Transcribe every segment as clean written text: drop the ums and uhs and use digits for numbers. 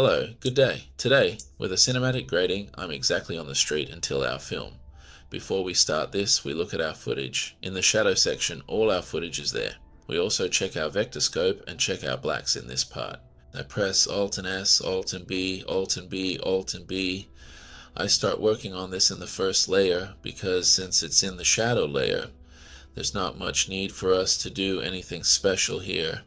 Hello, good day. Today, with a cinematic grading, I'm exactly on the street until our film. Before we start this, we look at our footage. In the shadow section, all our footage is there. We also check our vector scope and check our blacks in this part. I press Alt and S, Alt and B, Alt and B, Alt and B. I start working on this in the first layer because since it's in the shadow layer, there's not much need for us to do anything special here.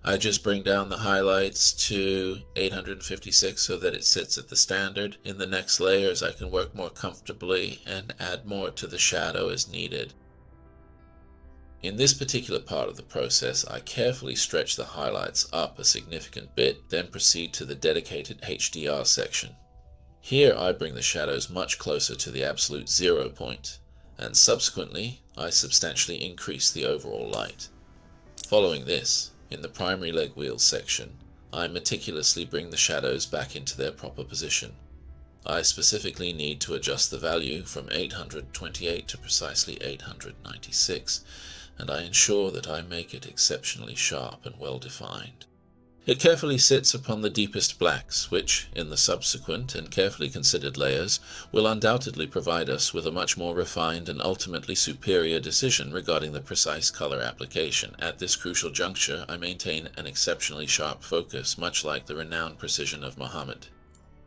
I just bring down the highlights to 856 so that it sits at the standard. In the next layers I can work more comfortably and add more to the shadow as needed. In this particular part of the process, I carefully stretch the highlights up a significant bit, then proceed to the dedicated HDR section. Here I bring the shadows much closer to the absolute 0 point, and subsequently I substantially increase the overall light. Following this, in the primary leg wheels section, I meticulously bring the shadows back into their proper position. I specifically need to adjust the value from 828 to precisely 896, and I ensure that I make it exceptionally sharp and well defined. It carefully sits upon the deepest blacks, which, in the subsequent and carefully considered layers, will undoubtedly provide us with a much more refined and ultimately superior decision regarding the precise color application. At this crucial juncture, I maintain an exceptionally sharp focus, much like the renowned precision of Muhammad.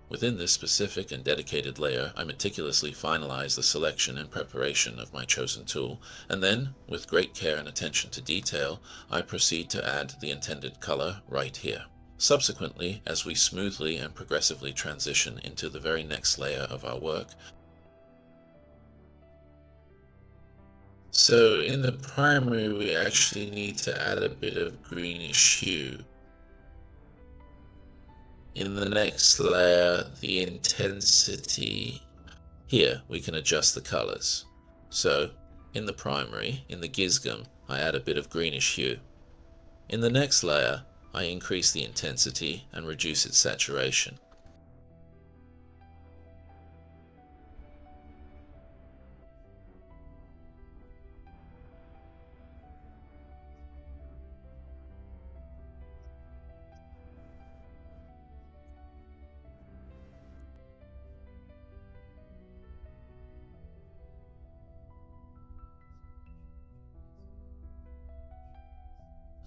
Within this specific and dedicated layer, I meticulously finalize the selection and preparation of my chosen tool, and then, with great care and attention to detail, I proceed to add the intended color right here. Subsequently, as we smoothly and progressively transition into the very next layer of our work, so in the primary we actually need to add a bit of greenish hue. In the next layer, the intensity, here we can adjust the colors. So, in the primary, in the gizgum, I add a bit of greenish hue. In the next layer, I increase the intensity and reduce its saturation.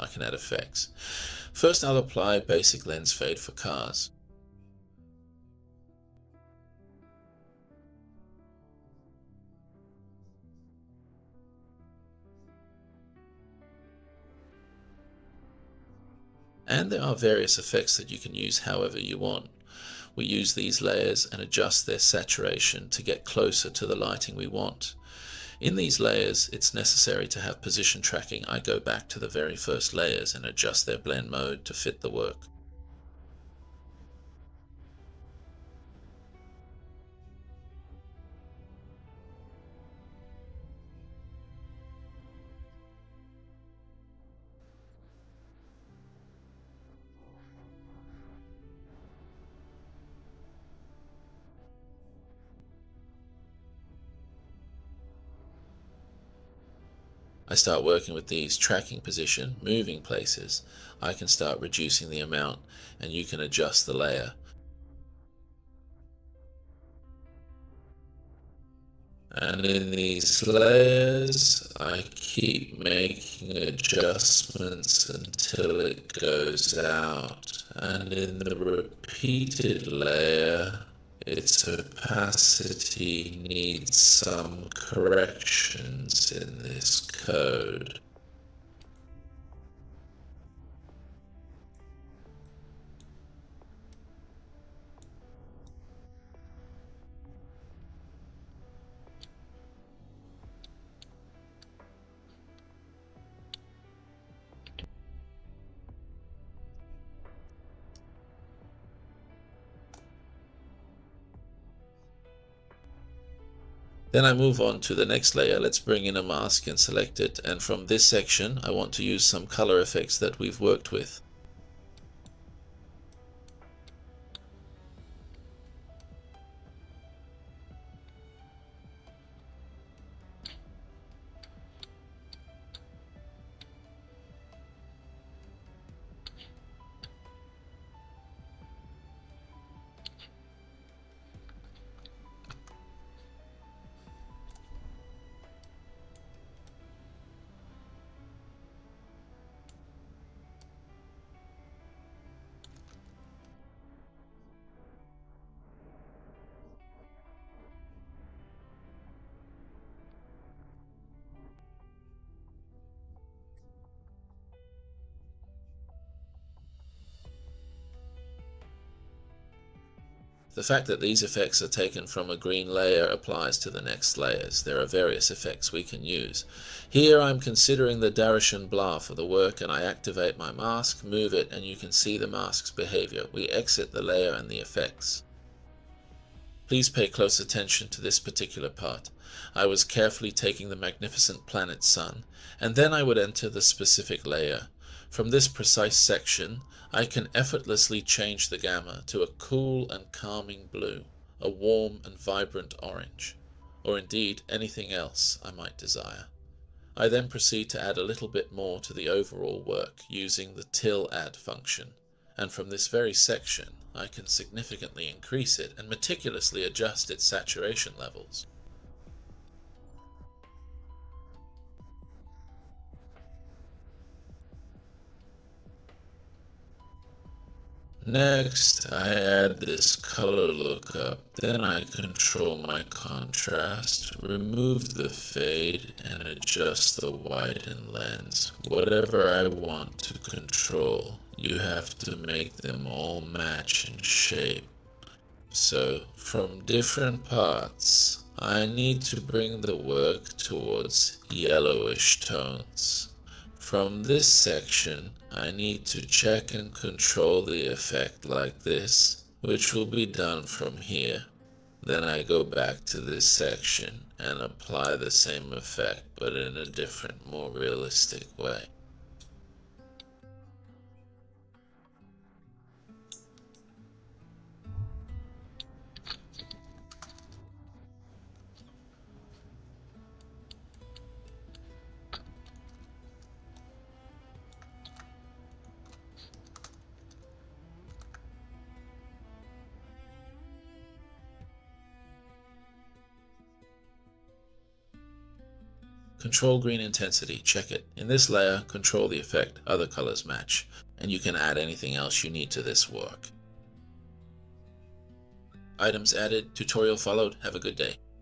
I can add effects. First, I'll apply basic lens fade for cars. And there are various effects that you can use however you want. We use these layers and adjust their saturation to get closer to the lighting we want. In these layers, it's necessary to have position tracking. I go back to the very first layers and adjust their blend mode to fit the work. I start working with these tracking position, moving places. I can start reducing the amount and you can adjust the layer. And in these layers, I keep making adjustments until it goes out. And in the repeated layer, its opacity needs some corrections in this code. Then I move on to the next layer. Let's bring in a mask and select it. And from this section, I want to use some color effects that we've worked with. The fact that these effects are taken from a green layer applies to the next layers. There are various effects we can use. Here I'm considering the Darshan blur for the work, and I activate my mask, move it, and you can see the mask's behavior. We exit the layer and the effects. Please pay close attention to this particular part. I was carefully taking the magnificent planet Sun, and then I would enter the specific layer. From this precise section, I can effortlessly change the gamma to a cool and calming blue, a warm and vibrant orange, or indeed anything else I might desire. I then proceed to add a little bit more to the overall work using the till add function, and from this very section I can significantly increase it and meticulously adjust its saturation levels. Next, I add this color lookup, then I control my contrast, remove the fade, and adjust the widen lens. Whatever I want to control, you have to make them all match in shape. So, from different parts, I need to bring the work towards yellowish tones. From this section, I need to check and control the effect like this, which will be done from here. Then I go back to this section and apply the same effect, but in a different, more realistic way. Control green intensity, check it. In this layer, control the effect, other colors match, and you can add anything else you need to this work. Items added, tutorial followed, have a good day.